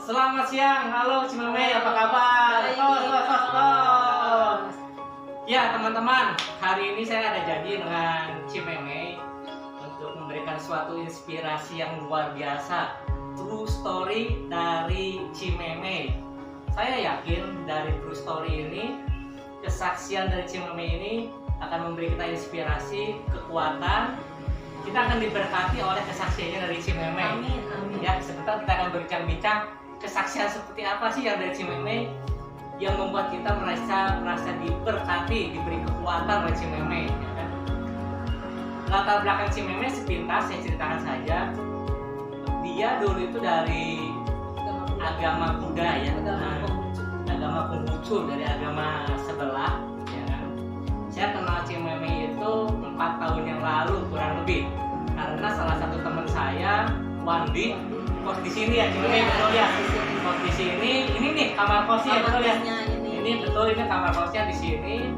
Selamat siang, halo Cimeme, apa kabar? Tos. Ya teman-teman, hari ini saya ada janji dengan Cimeme untuk memberikan suatu inspirasi yang luar biasa. True story dari Cimeme. Saya yakin dari true story ini, kesaksian dari Cimeme ini akan memberi kita inspirasi, kekuatan. Kita akan diberkati oleh kesaksiannya dari Cimeme. Amin, amin. Ya, sebentar kita akan berbincang-bincang kesaksian seperti apa sih yang dari Cimeme yang membuat kita merasa diberkati, diberi kekuatan oleh Cimeme. Ya kan? Latar belakang Cimeme sepintas saya ceritakan saja. Dia dulu itu dari agama Buddha ya, agama Konghucu, dari agama sebelah. Ya kan? Saya kenal Cimeme itu 4 tahun yang lalu kurang lebih, karena salah satu teman saya, Wandi, kos di sini ya, Cimeme, betul ya. Kos di sini, ini nih kamar kosnya, betul ya. Ini betul, ini kamar kosnya di sini.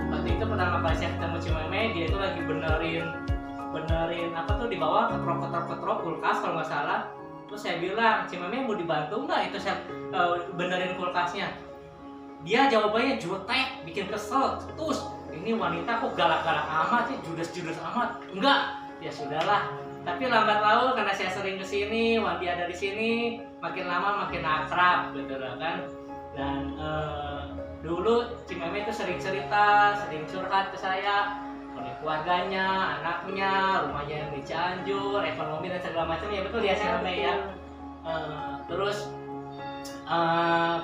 Waktu itu pertama kali saya ketemu Cimeme, dia itu lagi benerin apa tuh di bawah, ketrok kulkas kalau nggak salah. Terus saya bilang, Cimeme mau dibantu nggak itu saya benerin kulkasnya? Dia jawabannya jutek, bikin kesel. Terus ini wanita kok galak-galak amat sih, judes-judes amat. Enggak, ya sudahlah. Tapi lambat laun karena saya sering kesini, Wandi ada di sini, makin lama makin akrab, gitu kan. Dan dulu Cimeme itu sering cerita, sering curhat ke saya, oleh keluarganya, anaknya, rumahnya yang di Cianjur, ekonomi dan segala macam ya, betul ya Cimeme ya. Terus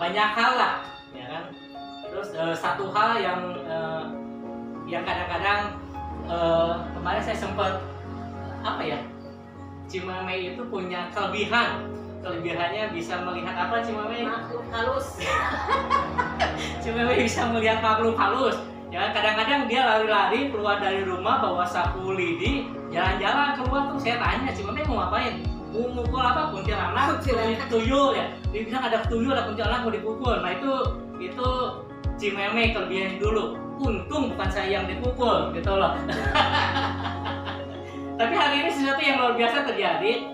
banyak hal lah, ya kan. Terus satu hal yang kadang-kadang kemarin saya sempat apa ya, Cimeme itu punya kelebihannya bisa melihat apa Cimeme? Makhluk halus. Cimeme bisa melihat makhluk halus. Ya kadang-kadang dia lari-lari keluar dari rumah bawa sapu lidi, jalan-jalan keluar tuh saya tanya Cimeme mau ngapain? Mau mukul apa? Kuntilanak, tuyul ya. Dia bilang ada tuyul, ada kuntilanak mau dipukul. Nah itu Cimeme kelebihan dulu. Untung bukan saya yang dipukul gitu loh. Tapi hari ini sesuatu yang luar biasa terjadi.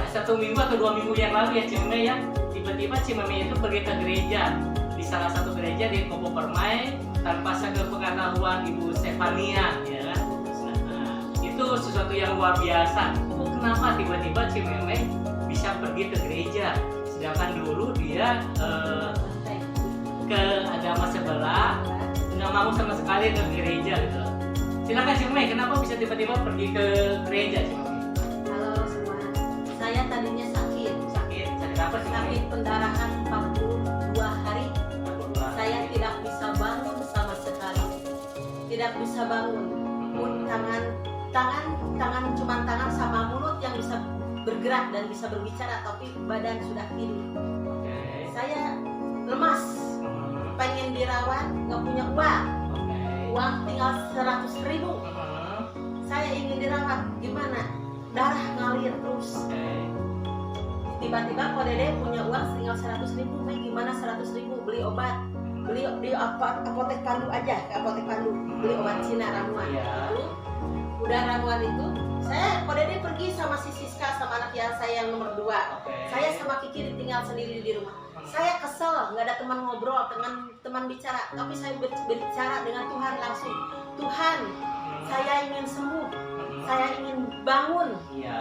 Satu minggu atau 2 minggu yang lalu ya Cimeme ya, tiba-tiba Cimeme itu pergi ke gereja, di salah satu gereja di Kopo Permai, tanpa sepengetahuan Ibu Stefania ya kan. Nah, itu sesuatu yang luar biasa. Kenapa tiba-tiba Cimeme bisa pergi ke gereja, sedangkan dulu dia ke agama sebelah, nggak mau sama sekali ke gereja gitu. Silakan Cimeme, kenapa bisa tiba-tiba pergi ke gereja Cimeme? Halo semua. Saya tadinya sakit Apa sih? sakit pendarahan 42 hari. Saya tidak bisa bangun sama sekali. Tidak bisa bangun. Tangan cuma tangan sama mulut yang bisa bergerak dan bisa berbicara, tapi badan sudah tidur. Saya lemas, pengen dirawat, nggak punya uang tinggal 100.000. Saya ingin dirawat, gimana? Darah ngalir terus. Tiba-tiba kok Dede punya uang tinggal 100.000, gimana 100.000 beli obat? Beli di apotek Pandu aja, ke apotek Pandu beli obat Cina ramuan. Itu udah ramuan itu, saya kok Dede pergi sama si Siska sama anak saya yang nomor 2. Saya sama Kiki tinggal sendiri di rumah. Saya kesel, nggak ada teman ngobrol, teman bicara, tapi saya berbicara dengan Tuhan langsung. Tuhan, saya ingin sembuh, saya ingin bangun,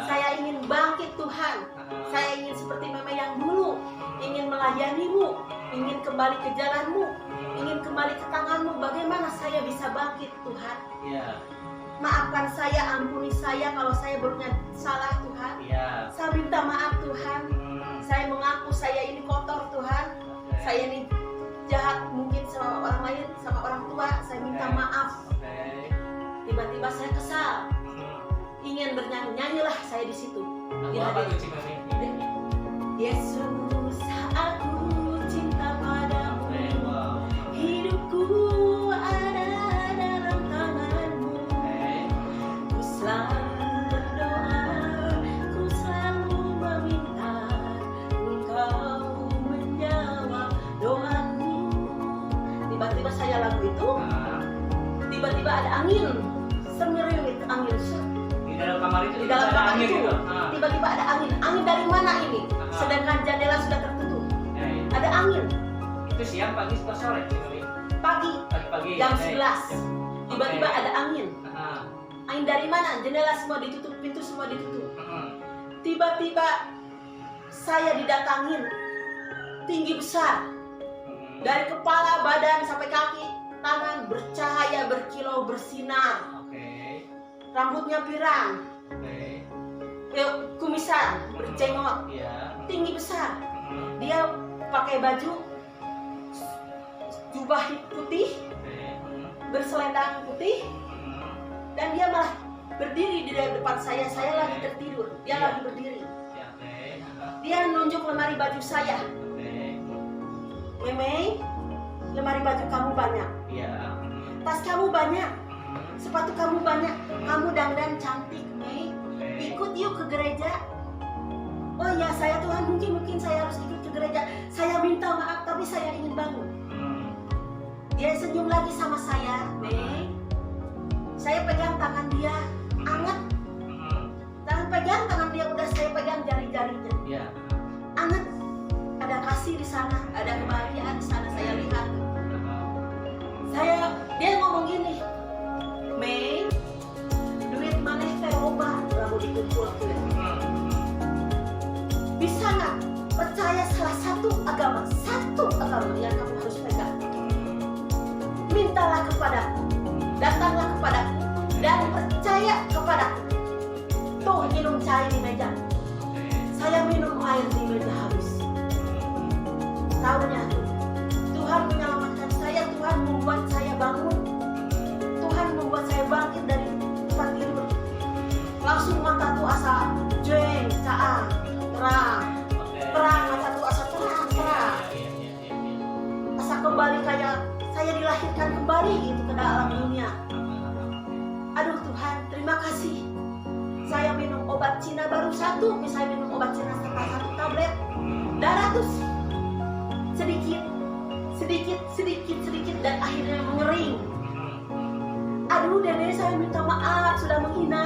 saya ingin bangkit Tuhan, saya ingin seperti Mama yang dulu, ingin melayani-Mu, ingin kembali ke jalan-Mu, ingin kembali ke tangan-Mu. Bagaimana saya bisa bangkit Tuhan? Maafkan saya, ampuni saya kalau saya berbuat salah Tuhan. Saya minta maaf Tuhan. Saya mengaku saya ini kotor Tuhan. Saya ini jahat mungkin sama orang lain, sama orang tua. Saya minta maaf. Tiba-tiba saya kesal, ingin bernyanyi, nyanyilah saya di situ. Yesus, aku cinta padamu. Hidupku ada dalam tangan-Mu. Ku selalu berdoa, ku selalu meminta Engkau menjawab doaku. Tiba-tiba saya lagu itu, tiba-tiba ada angin, semiriwit angin. Di dalam kamar itu Di dalam kamar itu gitu. tiba-tiba ada angin. Angin dari mana ini? Sedangkan jendela sudah tertutup angin. Itu siang, pagi, atau sore? Pagi, Pagi-pagi. jam Oke. 11. Tiba-tiba Oke. ada angin. Angin dari mana? Jendela semua ditutup, pintu semua ditutup. Tiba-tiba saya didatangin tinggi besar. Dari kepala, badan, sampai kaki, tangan bercahaya, berkilau, bersinar. Oke. Rambutnya pirang, Oke. kumisan, bercengot, Iya. tinggi besar. Dia pakai baju jubah putih, Oke. berselendang putih, dan dia malah berdiri di depan saya. Saya lagi tertidur, dia lagi berdiri. Ya, oke. Dia nunjuk lemari baju saya. Oke. Memeng, lemari baju kamu banyak, Iya. tas kamu banyak, sepatu kamu banyak, kamu dandan cantik, Mei. Ikut yuk ke gereja. Oh ya, saya Tuhan, mungkin saya harus ikut ke gereja. Saya minta maaf, tapi saya ingin bangun. Dia senyum lagi sama saya, Mei. Saya pegang tangan dia, anget. Pegang tangan dia, udah saya pegang jari-jarinya. Iya. Anget. Ada kasih di sana, ada kebahagiaan di sana, saya lihat. Dia ngomong gini, Mei, duit maneh teh loba, lalu dikumpul duit. Bisa nggak percaya salah satu agama yang kamu harus pegang? Mintalah kepadaku, datanglah kepadaku, dan percaya kepadaku. Tuh minum cair di meja. Saya minum air di meja habis. Tahunya Tuhan menyelamatkan saya, Tuhan membuat saya bangun, Tuhan membuat saya bangkit dari tempat tidur. Langsung mata tuh asa jeng, caang, terang, mata tuh asa terang. Asa kembali kayak saya dilahirkan kembali gitu ke dalam dunia. Aduh Tuhan, terima kasih. Saya minum obat Cina baru satu, misalnya minum obat Cina satu tablet, darah tuh sedikit dan akhirnya mengering. Aduh Dede, saya minta maaf sudah menghina.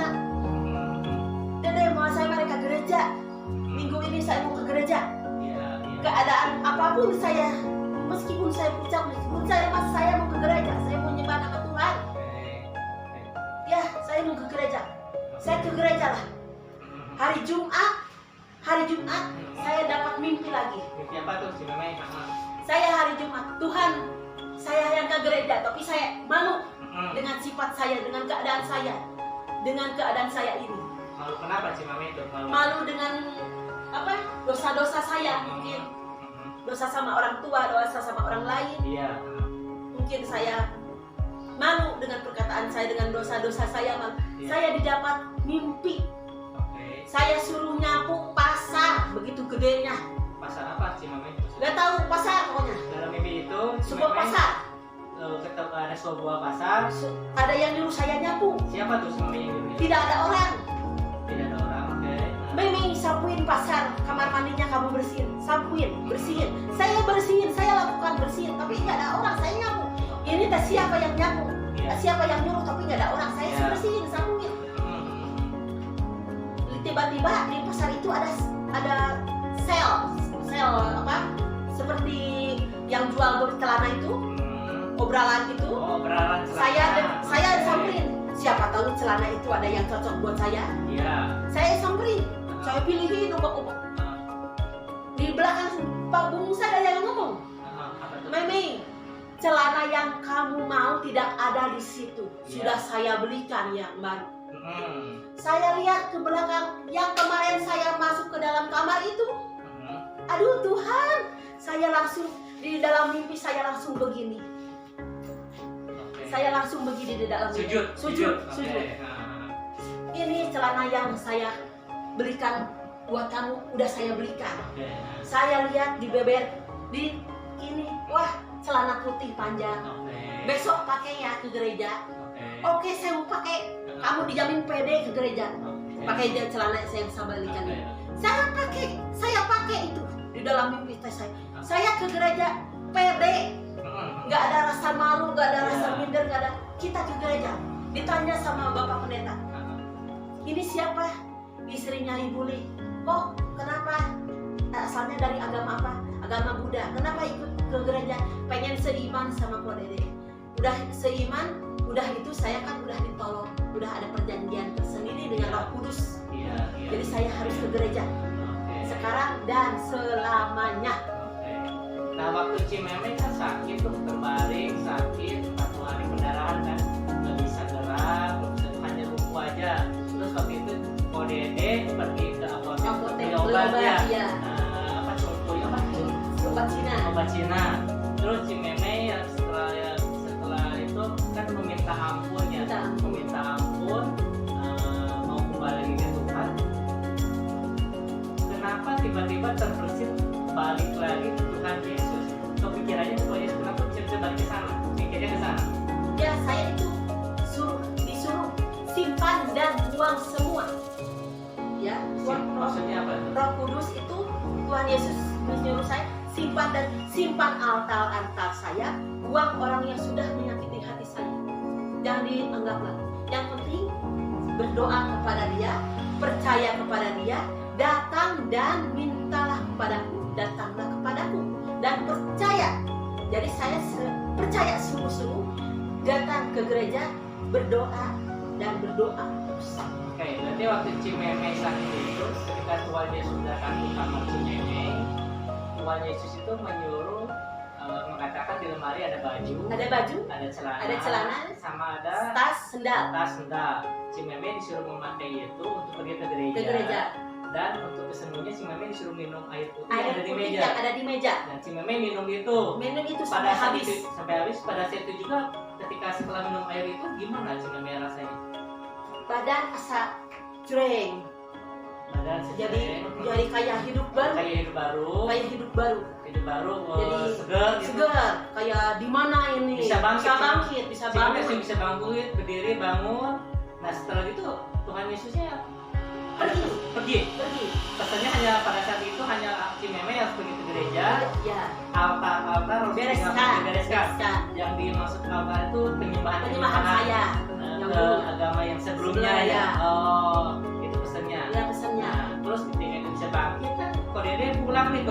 Dede, mau saya mereka gereja. Minggu ini saya mau ke gereja. Keadaan apapun saya, meskipun saya pucat, meskipun saya mau ke gereja, saya mau nyembah nama Tuhan. Ya, saya mau ke gereja. Saya ke gereja lah. Hari Jumat saya dapat mimpi lagi. Mimpi apa tuh si Meme? Saya hari Jumat, Tuhan, saya yang ke gereja, tapi saya malu dengan sifat saya, dengan keadaan saya ini. Malu kenapa si Meme itu? Malu dengan dosa-dosa saya, mungkin dosa sama orang tua, dosa sama orang lain. Iya. Mungkin saya malu dengan perkataan saya, dengan dosa-dosa saya. Iya. Saya didapat mimpi. Oke. Saya suruh nyapu pasar, begitu gedenya. Pasar apa si Meme? Gak tahu pasar pokoknya. Dalam mimpi itu si Sebuah Meme, pasar. ketemu ada sebuah pasar. Ada yang nyuruh saya nyapu. Siapa tuh si Meme yang dulu? Tidak ada orang. Tidak ada orang. Oke. Mimi, sapuin pasar, kamar mandinya kamu bersihin, bersihin. Saya bersihin, saya lakukan bersihin, tapi nggak ada orang, saya nyapu. Ini tak siapa yang nyapu, tak siapa yang nyuruh, tapi nggak ada orang, saya bersihin, sapuin. Tiba-tiba di pasar itu ada sel apa? Seperti yang jual celana itu, obralan itu. Obralan Saya samperin. Siapa tahu celana itu ada yang cocok buat saya. Iya. Saya samperin. Saya pilihin ubah-ubah. Di belakang Pak Bungsa ada yang ngomong, Meme, celana yang kamu mau tidak ada di situ. Sudah saya belikan yang baru. Saya lihat ke belakang yang kemarin saya masuk ke dalam kamar itu. Aduh Tuhan, saya langsung di dalam mimpi saya langsung begini. Saya langsung begini di dalam mimpi. Sujud. Ini celana yang saya belikan buat kamu, udah saya belikan. Saya lihat di beber di ini, wah celana putih panjang. Besok pakai ya ke gereja. Oke, saya mau pakai. Kamu dijamin pede ke gereja. Pakai celana yang saya belikan ini. Saya pakai itu di dalam mimpi saya. Saya ke gereja pede, nggak ada rasa malu, nggak ada rasa minder, nggak ada. Kita ke gereja, ditanya sama Bapak Pendeta, ini siapa? Istrinya Ibu Li. Kok kenapa? Asalnya dari agama apa? agama Buddha. Kenapa ikut ke gereja? Pengen seiman sama Ko Dede. Udah seiman, udah itu saya kan udah ditolong, udah ada perjanjian tersendiri dengan Roh Kudus. Jadi saya harus ke gereja sekarang dan selamanya. Nah waktu Cimeme kan sakit tuh, terbaring sakit 4 hari pendarahan kan, nggak bisa gerak, hanya lumpuh aja. Terus waktu itu Ko Dede pergi ke apotek beli obat ya. Apa cungkuy apa? Obat Cina. Terus Cimeme ya setelah itu kan meminta ampun ya, meminta ampun, mau kembali ke Tuhan. Kenapa tiba-tiba terbersit balik lagi ke Tuhan Yesus? Kepikirannya Tuhan Yesus kenapa bisa balik ke sana? Mikirnya ke sana? Ya saya itu disuruh simpan dan buang semua. Ya, Maksudnya apa? Roh Kudus itu Tuhan Yesus menyuruh saya simpan altar saya, buang orang yang sudah menyakiti hati saya. Jangan dianggaplah. Yang penting berdoa kepada Dia, percaya kepada Dia, datang dan mintalah kepadaku, datanglah kepadaku dan percaya. Jadi saya percaya sungguh-sungguh, datang ke gereja, berdoa dan berdoa terus. Oke, berarti waktu Cimeme sakit itu, ketika Tuhan Yesus datang ke kamar Cimeme, Tuhan Yesus itu menyuruh mengatakan di lemari ada baju, ada celana, sama ada tas, sendal. Cimeme disuruh memakai itu untuk pergi ke gereja. Dan untuk kesemuanya Cimeme disuruh minum air putih yang ada di meja. Dan Cimeme minum itu sampai habis. Pada saat itu juga ketika setelah minum air itu gimana Cimeme rasanya? Badan asa jreng. Jadi kayak hidup baru. Jadi segar. Kayak di mana ini? Bisa bangkit. Bisa bangun. Bisa bangkit, berdiri, bangun. Nah setelah itu Tuhan Yesusnya pergi. Pesannya hanya pada saat itu hanya Cimeme yang pergi ke gereja. Ya. Altar harus bereskan. Yang dimaksud altar itu penyembahan saya. Ke agama yang sebelumnya ya. Oh, itu pesannya. Ya pesannya. Nah, terus ketika itu bisa bangkit kan, Ko Dede pulang nih.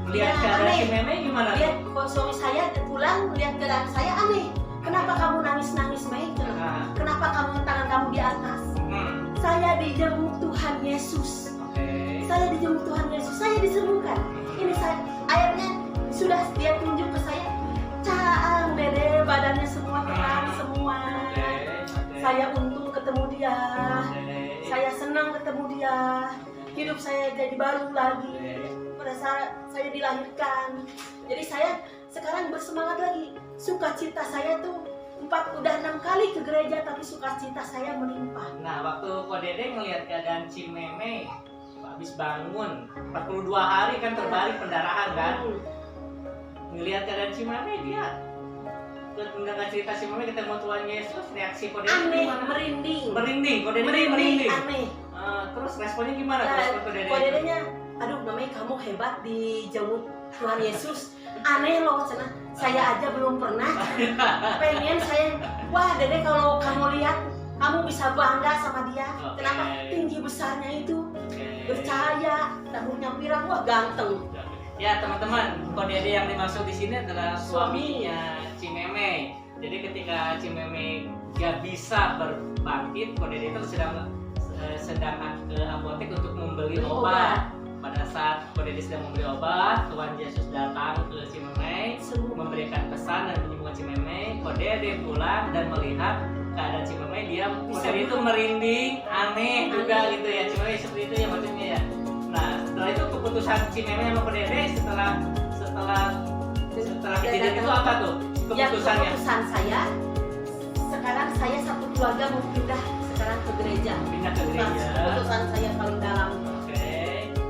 Lihat ya, keadaan Cimeme gimana? Lihat suami saya pulang, lihat keadaan saya aneh. Kenapa kamu nangis Mei? Kenapa tangan kamu di atas? Saya dijenguk Tuhan Yesus. Saya dijenguk Tuhan Yesus. Saya disembuhkan. Ini airnya sudah dia tunjuk ke saya. Caang Dede, badannya semua terang semua. Saya untung ketemu dia. Saya senang ketemu dia. Hidup saya jadi baru lagi. Pada saat saya dilahirkan. Jadi saya sekarang bersemangat lagi. Sukacita saya tuh udah 6 kali ke gereja, tapi sukacita saya melimpah. Nah, waktu Ko Dede ngelihat keadaan Cimeme habis bangun 42 hari kan terbaring pendarahan kan. Ngelihat keadaan Cimeme dia mendengar cerita Cimeme ketemu Tuhan Yesus, reaksi Ko Dede gimana? Merinding. Ko Dede merinding. Aneh. Terus responnya gimana? Ko Dedenya, aduh namanya kamu hebat dijenguk Tuhan Yesus. Aneh loh cenah. Saya aja belum pernah. Pengen saya, wah Dede kalau kamu lihat, kamu bisa bangga sama dia. Kenapa? Tinggi besarnya itu. Bercahaya, rambutnya pirang, wah ganteng. Ya teman-teman, Ko Dede yang dimaksud di sini adalah suaminya Cimeme. Jadi ketika Cimeme gak bisa berbangkit, Ko Dede itu sedang ke apotek untuk membeli obat. Pada saat Ko Dede sedang membeli obat, Tuhan Yesus datang ke Cimeme, memberikan pesan dan menyembuhkan Cimeme. Ko Dede pulang dan melihat keadaan Cimeme, Ko Dede itu merinding, aneh juga gitu ya. Cimeme seperti itu ya maksudnya ya. Nah setelah itu keputusan Cimeme sama Ko Dede setelah kejadian itu apa tuh keputusannya? Ya, keputusan saya sekarang saya satu keluarga mau pindah sekarang ke gereja. Pindah ke gereja. Keputusan saya paling dalam.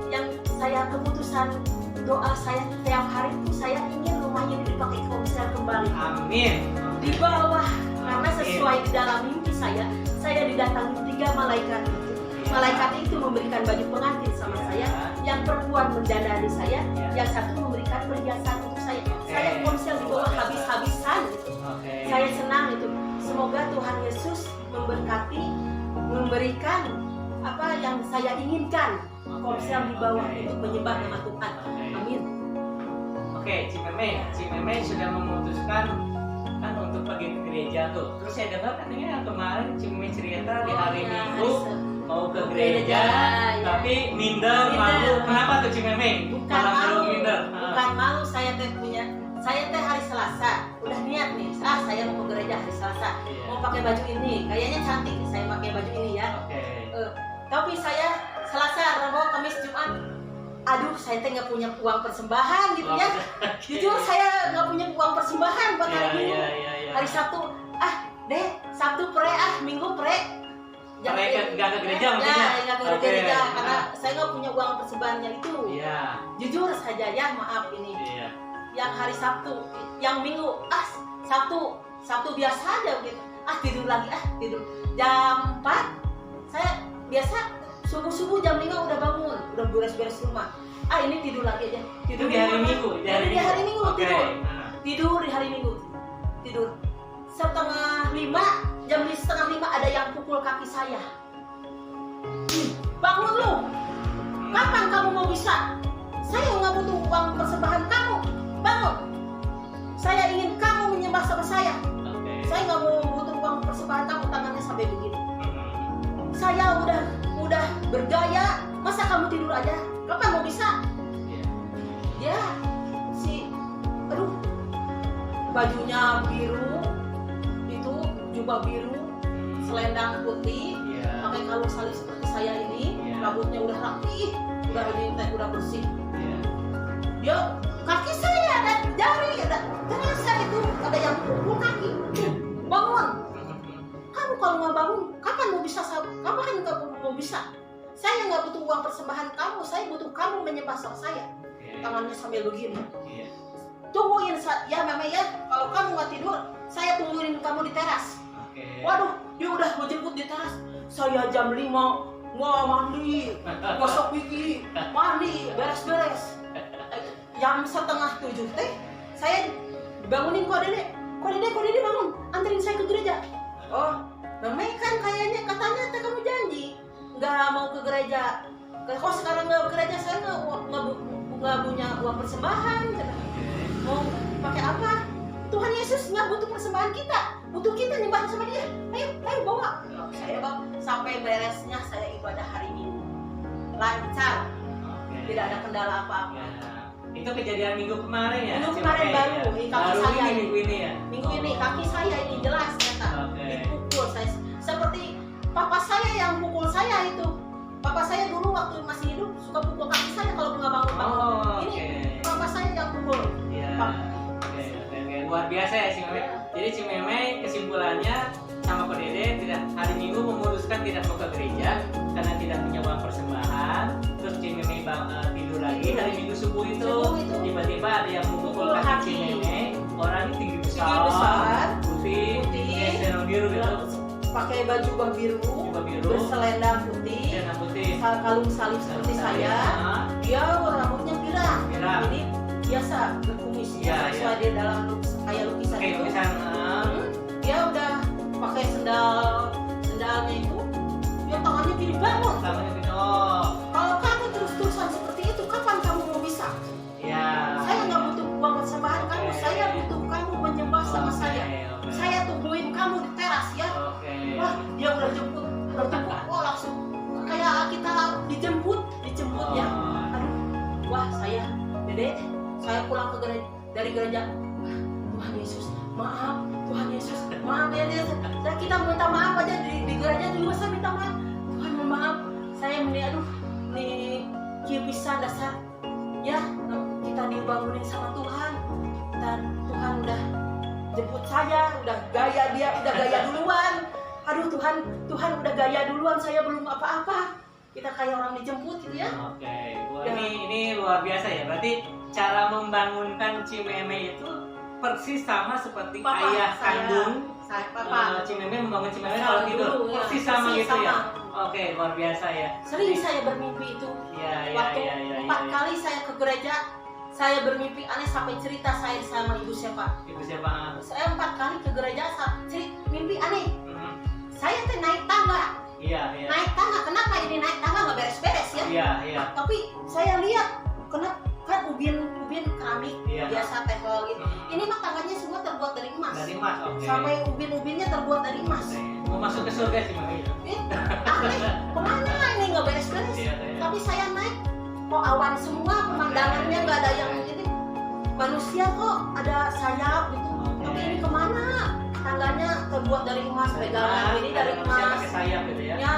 Yang saya keputusan doa saya setiap hari itu saya ingin rumahnya dipakai komsel kembali. Amin. Di bawah karena sesuai di dalam mimpi saya didatangi 3 malaikat itu. Malaikat itu memberikan baju pengantin sama saya, yang perempuan mendandani saya, yang satu memberikan perhiasan untuk saya. Saya komsel di bawah habis-habisan gitu. Saya senang itu. Semoga Tuhan Yesus memberkati, memberikan apa yang saya inginkan. Komsel di bawah untuk menyembah nama Tuhan. Amin. Oke, Cimeme sudah memutuskan kan untuk pergi ke gereja tuh. Terus saya dengar katanya kemarin Cimeme cerita di hari Minggu mau ke gereja, tapi minder, malu. Kenapa tuh Cimeme? Bukan malu, minder. bukan malu. Saya teh hari Selasa udah niat nih, saya mau ke gereja hari Selasa, mau pakai baju ini, kayaknya cantik, saya pakai baju ini ya. Tapi saya Selasa, Rabu, Kamis, Jumat, aduh saya teh nggak punya uang persembahan gitu ya. Jujur saya nggak punya uang persembahan buat hari Minggu. Hari Sabtu, deh Sabtu pre, Minggu pre. Nggak ke gereja maksudnya? Ya, nggak ke gereja karena saya nggak punya uang persembahannya itu. Jujur saja ya, maaf ini. Yang hari Sabtu, yang Minggu, Sabtu biasa aja gitu. Tidur lagi, tidur. Jam 4, saya biasa subuh jam 5 udah bangun, udah beres-beres rumah. Ini tidur lagi aja. Tidur di hari Minggu. Di hari Minggu tidur di hari Minggu. Tidur. Setengah 5, jam 4:30 ada yang pukul kaki saya. Bangun lu. Kapan kamu mau bisa? Saya nggak butuh uang persembahan kamu. Bangun. Saya ingin kamu menyembah sama saya. Saya nggak mau butuh uang persembahan kamu, tangannya sampai begini. Saya udah bergaya, masa kamu tidur aja? Kapan mau bisa? Ya, bajunya biru, itu jubah biru, selendang putih, pakai kalung salib seperti saya ini, rambutnya udah rapi, udah bersih. Dia kaki saya ada jari, terasa itu ada yang pukul kaki. Bangun. Kamu kalau nggak bangun, kapan mau bisa? Kapan kamu mau bisa? Saya nggak butuh uang persembahan kamu, saya butuh kamu menyembah sama saya. Tangannya sambil begini. Tungguin ya Mama ya, kalau kamu nggak tidur, saya tungguin kamu di teras. Waduh, dia udah mau jemput di teras. Saya jam 5 mau mandi, gosok gigi, mandi, beres-beres. Jam 6:30 teh, saya bangunin kok dede bangun, anterin saya ke gereja. Oh, Mama kan kayaknya katanya kamu janji nggak mau ke gereja. Kok sekarang nggak ke gereja, saya nggak punya uang persembahan. Mau pakai apa? Tuhan Yesus nggak butuh persembahan kita, butuh kita nyembah sama Dia. Ayo bawa. Saya bawa sampai beresnya saya ibadah hari Minggu lancar, tidak ada kendala apa-apa. Itu kejadian minggu kemarin ya? Minggu kemarin baru, kaki saya minggu ini ya? Minggu ini kaki saya ini jelas ternyata dipukul saya. Seperti papa saya yang pukul saya itu. Papa saya dulu waktu masih hidup suka pukul kaki saya kalau nggak bangun. Ini papa saya yang pukul. Luar biasa ya Cimeme. Jadi Cimeme kesimpulannya sama Ko Dede hari Minggu memutuskan tidak mau ke gereja karena tidak punya uang persembahan. Terus Cimeme tidur lagi hari Minggu subuh itu tiba-tiba ada yang memukul kaki Cimeme. Orangnya tinggi besar, putih, serang biru gitu. Pakai baju biru, berselendang putih, kalung salib seperti saya. Dia rambutnya pirang. Jadi biasa berkumis sesuai di dalam kayak lukisan itu. Dia udah pakai sendalnya itu, dia tangannya gini bangun. Kalau kamu terus-terusan seperti itu, kapan kamu mau bisa? Saya nggak butuh uang persembahan kamu, saya butuh kamu menyembah sama saya. Saya tungguin kamu di teras ya. Wah, dia udah jemput, langsung kayak kita dijemput ya. Aduh, wah Dede, saya pulang dari gereja. Tuhan Yesus, maaf, ya dia. Kita minta maaf aja di gereja juga saya minta maaf. Tuhan maaf, saya pisan dasar. Ya, kita dibangunin sama Tuhan dan Tuhan udah jemput saya, udah gaya duluan. Aduh Tuhan udah gaya duluan, saya belum apa-apa. Kita kayak orang dijemput gitu ya. Ini luar biasa ya. Berarti cara membangunkan Cimeme itu persis sama seperti ayah kandung Cimeme membangun Cimeme kalau tidur. Persis sama gitu ya. Luar biasa ya. Sering saya bermimpi itu. Waktu 4 kali saya ke gereja, saya bermimpi aneh sampai cerita saya sama ibu siapa. Saya 4 kali ke gereja, mimpi aneh. Saya naik tangga. Naik tangga, kenapa ini naik tangga nggak beres-beres ya? Tapi saya lihat, kenapa kan ubin keramik biasa biasa tehol gitu. Ini mah tangannya semua terbuat dari emas. Dari emas, oke. Sampai ubin-ubinnya terbuat dari emas. Mau masuk ke surga sih Mami. Aneh, kemana ini nggak beres-beres? Iya. Tapi saya naik, kok awan semua, pemandangannya nggak ada yang ini. Manusia kok ada sayap gitu. Tapi ini kemana? Tangganya terbuat dari emas, pegangan ini dari manusia emas. pakai sayap gitu ya. Ya,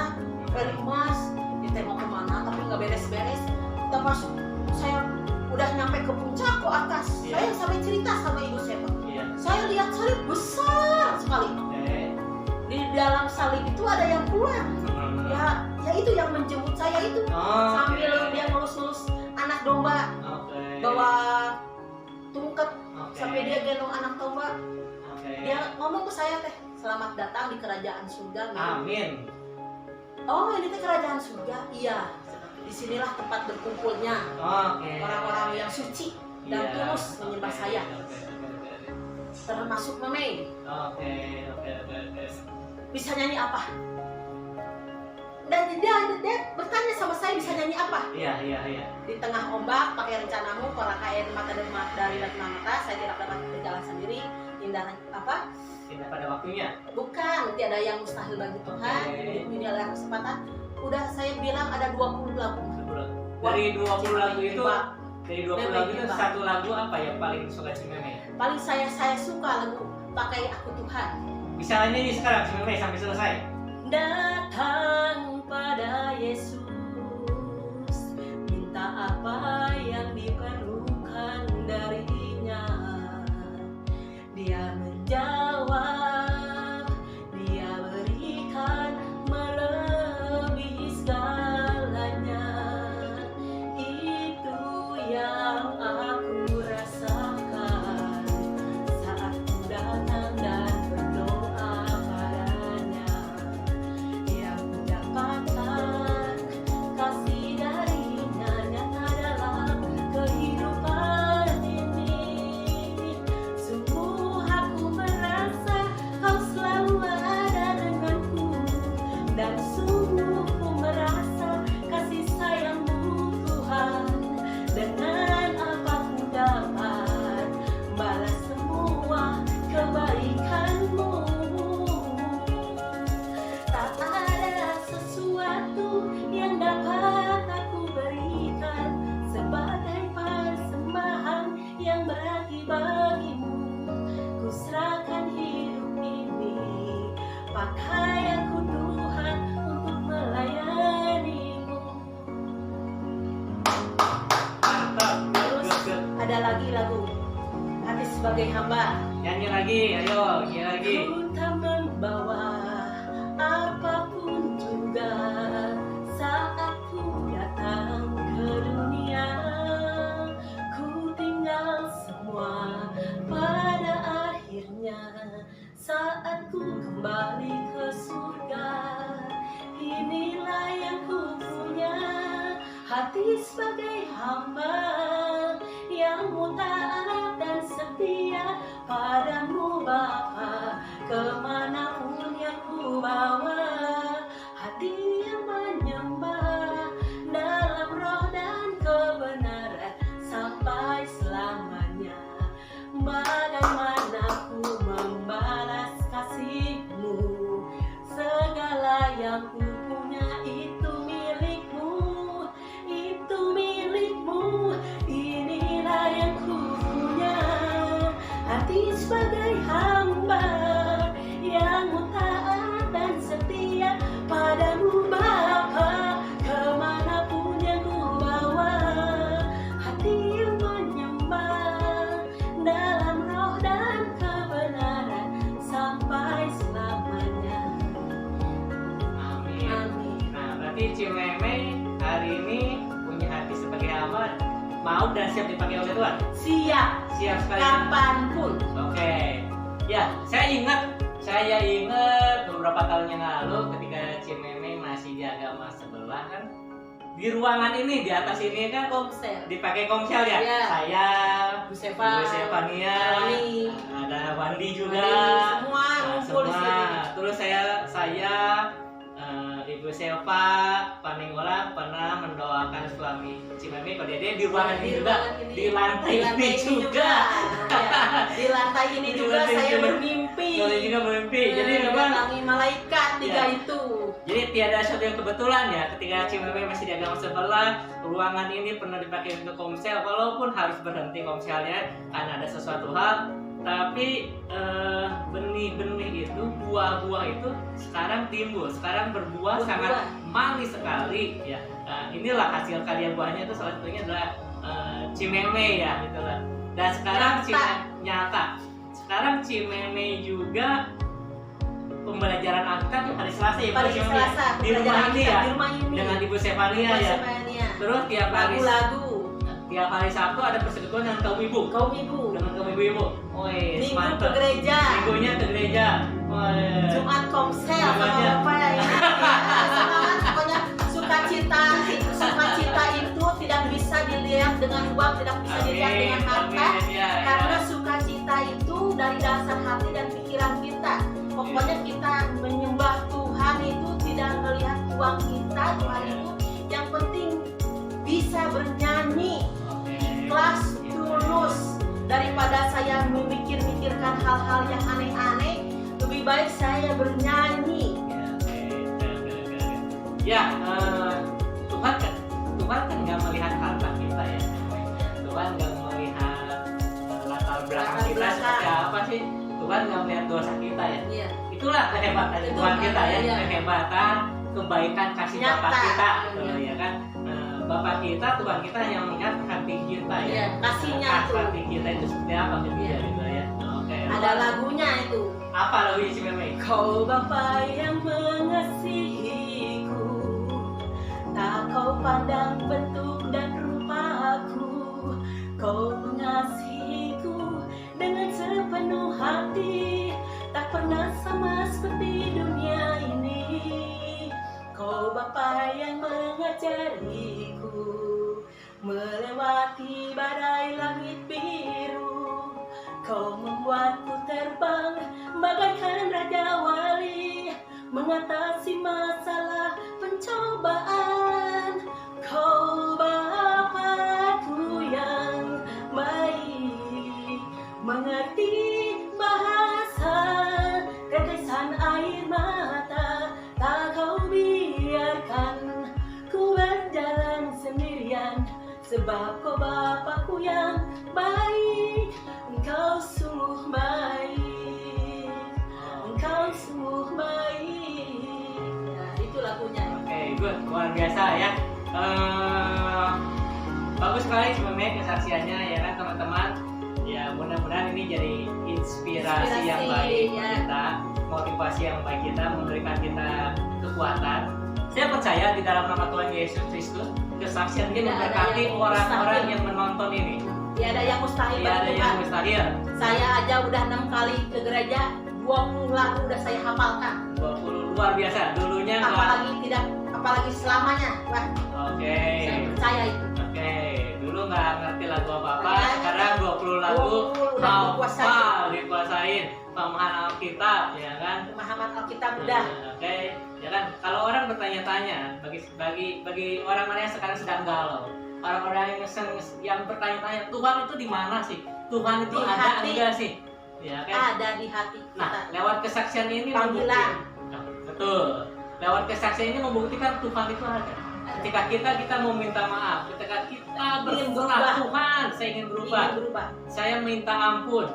dari emas. Kita mau kemana? Tapi nggak beres-beres. Kita masuk, saya udah nyampe ke puncak, ke atas. Iya. Saya sampai cerita sama ibu saya. Iya. Saya lihat salib besar sekali. Oke. Di dalam salib itu ada yang keluar. Ya itu yang menjemput saya itu. Sambil dia ngelus-ngelus anak domba, bawa tungket, sampai dia gendong anak domba. Dia ngomong ke saya teh, selamat datang di kerajaan surga. Amin. Oh ini teh kerajaan surga. Iya. Disinilah tempat berkumpulnya orang-orang yang suci dan tulus menyembah saya. Termasuk Meme. Oke. Bisa nyanyi apa? Dan dia bertanya sama saya, bisa nyanyi apa? Iya. Di tengah ombak, pakai rencanamu, korak air mata dari mata, saya tidak dapat berjalan sendiri. Indah apa? Tidak pada waktunya. Bukan, tiada yang mustahil bagi Tuhan. Ini adalah kesempatan. Udah saya bilang ada 20 lagu. Dari 20 lagu itu, Meme satu lagu apa yang paling suka si Meme? Paling saya suka lagu Pakai Aku Tuhan. Bisa nyanyi sekarang si Meme sampai selesai. Datang pada Yesus, minta apa yang diperlukan darinya. Dia menjawab, dia berikan melebihi segalanya. Itu yang aku rasakan saat ku datang dan berdoa padanya. Yang ku dapatkan kasih darinya nyata dalam kehidupan ini. Sungguh aku merasa kau selalu ada denganku, dan sungguh ku merasa kasih sayangmu Tuhan. Dengan apa ku dapat balas semua kebaikanmu. Tak ada sesuatu yang dapat aku berikan sebagai persembahan yang berarti bagimu. Ku serahkan hidup ini, pakai aku Tuhan untuk melayanimu. Mantap. Terus ada lagi lagu Hati Sebagai Hamba. Nyanyi lagi, ayo nyanyi lagi. Ku tak membawa apapun juga saat ku datang ke dunia. Ku tinggal semua pada akhirnya saat ku kembali ke surga. Inilah yang ku punya, hati sebagai hamba yang taat dan setia padamu Bapa. Kemanapun yang ku bawa, hati yang menyembah dalam roh dan kebenaran sampai selamanya. Bagaimana ku membalas kasih-Mu? Segala yang ku punya itu milik-Mu, itu milik-Mu. Inilah yang ku punya, hati sebagai hamba yang taat dan setia padamu Bapa. Kemanapun yang ku bawa, hati yang menyembah dalam roh dan kebenaran sampai selamanya. Amin. Amin. Nah, berarti Cimeme hari ini punya hati sebagai hamba, mau dan siap dipakai oleh Tuhan. Siap, Siap sekali. kapanpun. Oke. Ya, saya ingat beberapa tahun yang lalu ketika Cimeme masih di agama sebelah kan, di ruangan ini, di atas ini kan Komsel. dipakai komsel ya. Iya. Saya, Bu Bu Stefania, Kami, ada Wandi juga. semua Nah, ngumpul di semua. sini. Terus saya Ibu Ibu Selva Paninggolan pernah mendoakan suami Cimeme Ko Dede di ruangan ini juga, di lantai ini juga. Ya, di lantai ini Di juga lantai saya juga. bermimpi. Kalau juga bermimpi. Jadi memang didatangi malaikat tiga Ya. itu. jadi tiada sesuatu yang kebetulan ya ketika Cimeme masih di agama sebelah, ruangan ini pernah dipakai untuk komsel walaupun harus berhenti komselnya karena ada sesuatu hal. Tapi benih-benih itu, buah-buah itu sekarang timbul, sekarang berbuah Berbuah. sangat manis sekali ya. Nah, inilah hasil karya buahnya itu salah satunya adalah Cimeme ya gitu lah. Dan sekarang nyata. Sekarang Cimeme juga pembelajaran Alkitab tiap hari Selasa ya, Bu Hari Cimeme? Selasa Di rumah ini ya, di rumah ini. dengan Ibu Stefania ya. Semuanya. Terus Lagu-lagu. tiap hari Sabtu ada persekutuan dengan kaum ibu. Kaum ibu. Dengan kaum ibu-ibu. Woi, Minggu ke mantap. gereja. Minggunya ke gereja. Woi. Jumat komsel sama Jumatnya. bapak ya. Semangat pokoknya sukacita itu tidak bisa dilihat dengan uang, tidak bisa dilihat dengan harta. Ya, Karena sukacita itu dari dasar hati dan pikiran kita. Pokoknya kita menyembah Tuhan itu tidak melihat uang kita, Tuhan itu yang penting bisa bernyanyi, ikhlas, tulus. Daripada saya memikirkan hal-hal yang aneh-aneh, lebih baik saya bernyanyi. Ya, Tuhan kan nggak melihat harta kita ya. Tuhan nggak melihat latar belakang Latar kita belakang. seperti apa sih. Tuhan nggak melihat dosa kita ya. Iya. Itulah kehebatan Itu Tuhan kita ya, iya. kehebatan kebaikan kasih Nyata. Bapa kita, gitu, Iya. ya kan. Bapak kita, Tuhan kita yang melihat hati kita ya. Iya, kasihnya itu. Hati kita itu seperti apa gitu Iya. gitu ya. Oke. Ada lagunya itu. Apa lagunya si Meme? Kau Bapa yang mengasihiku, tak kau pandang bentuk dan rupaku. Kau mengasihiku dengan sepenuh hati, tak pernah sama seperti dunia ini. Kau Bapa yang mengajariku melewati badai langit biru. Kau membuatku terbang bagaikan raja wali, mengatasi masalah pencobaan. Kau Bapakku yang baik, mengerti bahasa tetesan air mata. Tak kau biarkan ku berjalan sendirian, sebab kau Bapakku yang baik. Engkau sungguh baik, engkau sungguh baik. Nah, itu lagunya. Oke, good, luar biasa ya. Bagus sekali Meme kesaksiannya ya kan teman-teman. Ya mudah-mudahan ini jadi inspirasi yang baik buat ya. kita, motivasi yang baik kita, memberikan kita kekuatan. Saya percaya di dalam nama Tuhan Yesus Kristus kesaksian ini Tidak ada memberkati yang orang-orang mustahil. yang menonton ini. Tiada yang mustahil Tidak ada bagi yang Tuhan. mustahil. Saya aja udah 6 kali ke gereja, 20 lagu udah saya hafalkan. 20 luar biasa. Dulunya nggak. Apalagi selamanya. Wah, Oke. saya percaya itu. Oke, dulu nggak ngerti lagu apa-apa, Nggak sekarang 20 lagu 20 udah hafal, dikuasain, pemahaman Alkitab, ya kan? Pemahaman Alkitab udah. Oke, ya kan? Kalau orang bertanya-tanya, bagi orang-orang yang sekarang sedang galau, orang-orang yang bertanya-tanya, Tuhan itu di mana sih? Tuhan itu Di ada hati. enggak sih? Ya kan? Ada di hati kita. Nah, lewat kesaksian ini Panggilan. Nah, betul. Lewat kesaksian ini membuktikan Tuhan itu ada. Ketika kita mau minta maaf, ketika kita Ingin berserah, berubah. Tuhan, saya ingin berubah. Ingin berubah. Saya minta ampun.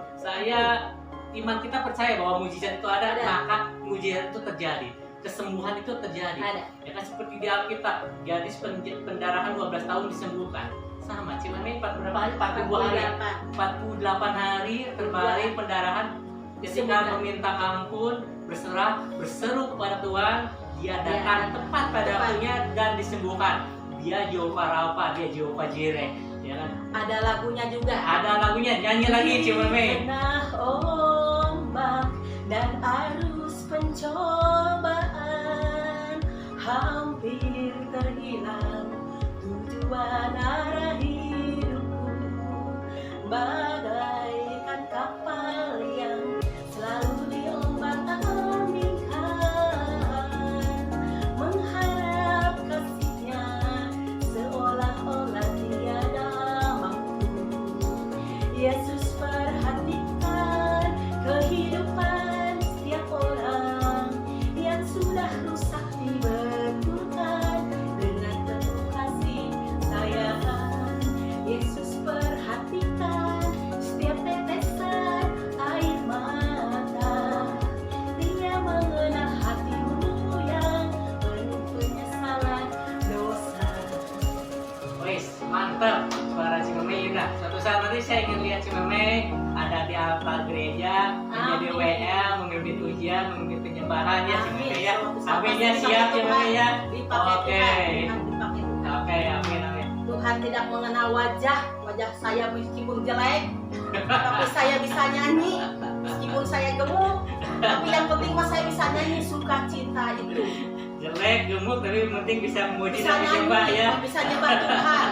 Iman kita percaya bahwa mujizat itu ada, Ada. maka mujizat itu terjadi. Kesembuhan itu terjadi. Ada. Ya kan seperti di Alkitab, gadis pendarahan 12 tahun disembuhkan. Sama, Cimeme 40 berapa hari? 42 hari. 48 hari terbalik pendarahan. Ketika Disembuhkan. meminta ampun, berserah, berseru kepada Tuhan, dia datang tepat pada waktunya dan disembuhkan. Dia Jehovah Rafa, dia Jehovah Jireh, ya kan? Ada lagunya juga. Ada lagunya, nyanyi lagi Cimeme. Tengah ombak dan arus pencobaan, hampir terhilang tujuan arah hidupku, bagaikan kapal yang selalu diombak-ambingkan, siap memimpin penyembahan ya Amin. Cimeme ya. Sama-sama. Amin ya, Dipakai siap Tuhan. Cimeme ya. Dipakai Oke. Tuhan. Dipakai Tuhan. Oke, amin amin. Tuhan tidak mengenal wajah saya meskipun jelek, tapi saya bisa nyanyi meskipun saya gemuk. Tapi yang penting mah saya bisa nyanyi sukacita itu. Jelek, gemuk, tapi yang penting bisa memuji Bisa dan menyembah nyanyi, ya. bisa nyembah Tuhan.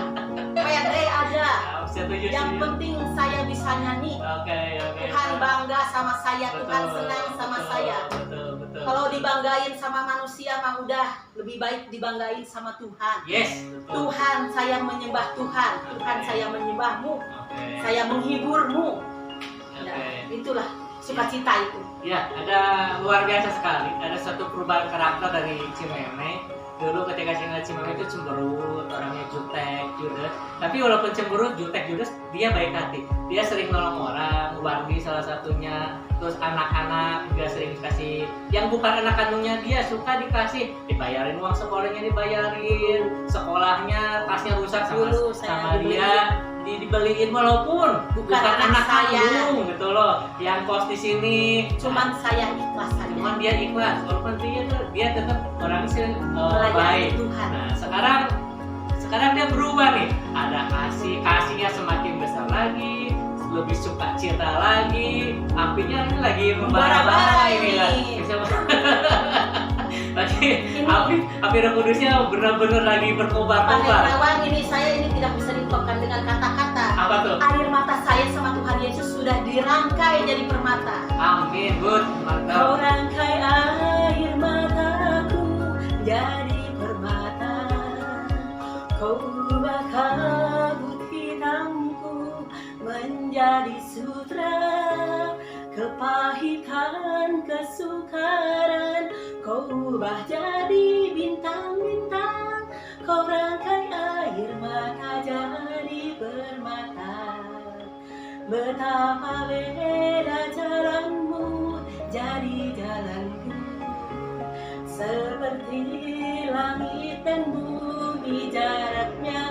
Pede ada. Ya, setuju, Yang setuju. penting saya bisa nyanyi. Oke. Tuhan bangga sama saya, Tuhan Betul, senang sama betul, saya. Betul. Kalau dibanggain sama manusia mah udah lebih baik dibanggain sama Tuhan. Yes, betul. Tuhan, saya menyembah Tuhan. Tuhan, saya menyembahmu. Oke. Saya menghiburmu. Oke. Nah, itulah sukacita itu. Ya, ada luar biasa sekali. Ada satu perubahan karakter dari Cimeme. Dulu ketika Cimeme itu cemberut, orangnya jutek, judes. Tapi walaupun cemberut, jutek, judes, dia baik hati. Dia sering nolong orang, Wardi salah satunya. Terus anak-anak juga sering dikasih. Yang bukan anak kandungnya dia suka dikasih, dibayarin uang sekolahnya, dibayarin sekolahnya, tasnya rusak Dulu saya sama dibeliin. dia. Dibeliin walaupun Bukan anak saya. kandung gitu loh. Yang kos di sini Cuman saya ikhlas saja. cuman dia ikhlas walaupun dia tetap orang sih Melayani baik. Tuhan. Nah sekarang dia berubah nih, ada kasihnya semakin besar lagi, lebih suka cita lagi, apinya ini lagi membara-bara ini lah. Lagi api Roh Kudusnya benar-benar lagi Pandai berkobar-kobar. Rawan ini saya ini tidak bisa diungkapkan dengan kata-kata. Apa tuh? Air mata saya sama Tuhan Yesus sudah dirangkai jadi permata. Amin, Bud, Kau mantap. rangkai air mataku jadi permata. Kau ubah kabut hitamku menjadi sutra. Kepahitan, kesukaran kau ubah jadi bintang-bintang. Kau rangkai air mata jadi permata. Betapa beda jalanmu jadi jalanku. Seperti langit dan bumi jaraknya.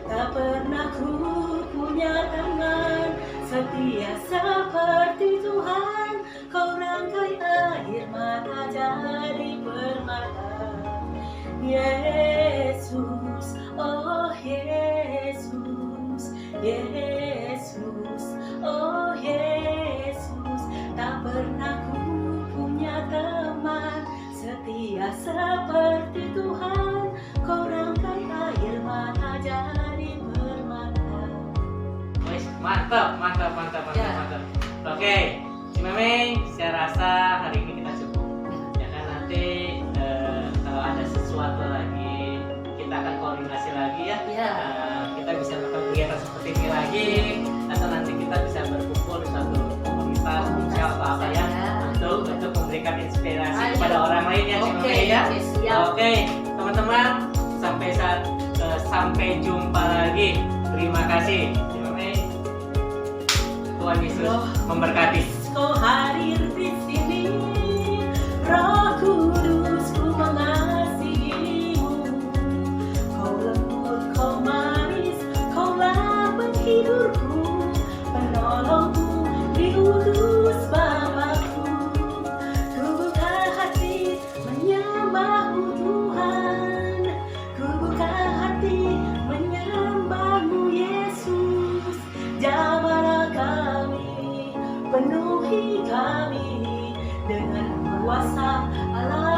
Tak pernah ku punya tangan setia seperti Tuhan. Kau rangkai air mata jadi permata. Yesus, oh Yesus, Yesus, oh Yesus. Tak pernah ku punya teman setia seperti Tuhan. Kau rangkai air mata jadi permata. Wes, mantap. Ya. Oke, Cimeme, saya rasa hari ini kita cukup. Ya kan nanti kalau ada sesuatu lagi kita akan koordinasi lagi ya. Ya. Kita bisa melakukan kegiatan seperti ini lagi atau nanti kita bisa berkumpul di satu komunitas sosial atau apa ya untuk memberikan inspirasi Ayo. kepada orang lain ya Cimeme Oke, ya. oke, siap. Oke, teman-teman, sampai jumpa lagi. Terima kasih. Cimeme. Tuhan Yesus memberkati. Kau hadir di sini, Roh Kudus, ku mengasihimu. Kau lembut, kau manis, kaulah penghidurku, penolongku, diutus Bapakku. Ku buka hati menyembahmu Tuhan, ku buka hati menyembahmu Yesus. Jamalah kami, penuhi kami dengan kuasa Allah.